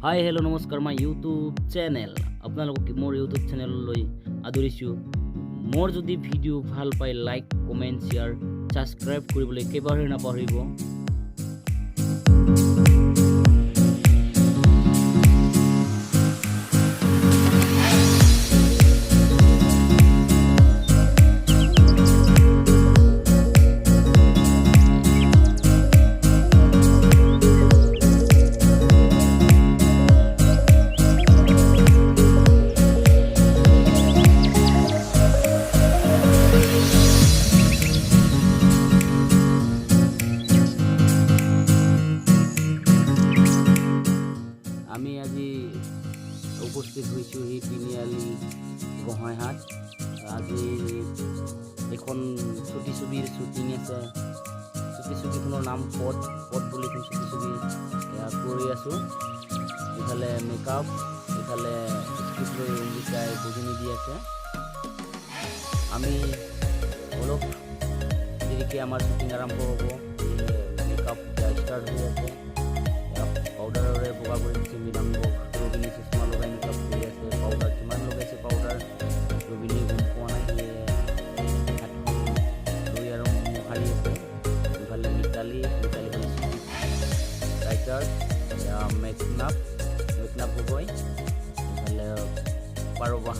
Hi hello' নমস্কাৰ my YouTube channel আপোনালোকক মোৰ ইউটিউব চেনেললৈ আদৰিছোঁ। মোৰ যদি ভিডিঅ' ভাল পায় লাইক কমেণ্ট শ্বেয়াৰ ছাবস্ক্ৰাইব কৰিবলৈ একেবাৰে নাপাহৰিব। আমি আজি উপস্থিত হৈছোঁ এই তিনিআলি গোহাঁইহাট। আজি এখন চুটি ছবিৰ শ্বুটিং আছে। চুটি ছবিখনৰ নাম পদ বুলি এখন চুটি ছবি কৰি আছোঁ। ইফালে মেকআপ, ইফালে স্ক্ৰিপ্ট লৈ অম্বিকাই বুজনি দি আছে। আমি অলপ দেৰিকৈ আমাৰ শ্বুটিং আৰম্ভ হ'ব। মেকআপ ষ্টাৰ্ট হৈ আছে। পাউডাৰৰে বগা কৰি দিছে মৃদাংগ। ৰবিনী চশমা লগাই মেকআপ কৰি আছে। পাউডাৰ কিমান লগাইছে পাউডাৰ ৰবিনীয়ে গম পোৱা নাই। হাতখন লৈ আৰু মোহাৰি আছে। ইফালে মিতালী ৰাইটাৰ, মেকনাপ গগৈ, ইফালে বাৰুৱাহ।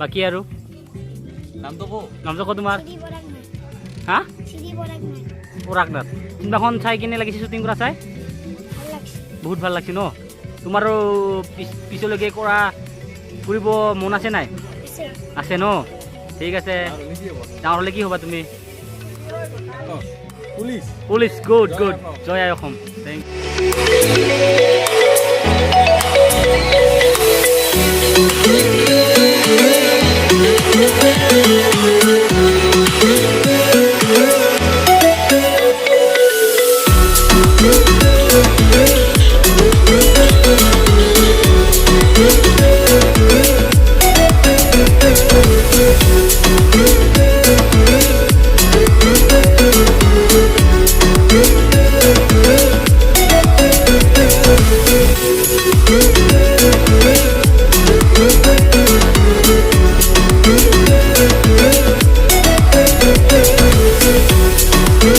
বাকি আৰু নামটো কো তোমাৰ হা পৰাগনাথ। চিনেমাখন চাই কেনে লাগিছে? শ্বুটিং কৰা চাই বহুত ভাল লাগছে ন? তোমাৰো পিছলৈকে কৰা ফুৰিব মন আছে নাই? আছে ন? ঠিক আছে ডাঙৰ হ'লে কি হ'বা তুমি পুলিচ পুলিচ গুড গুড জয় আই অসম থেংক ইউ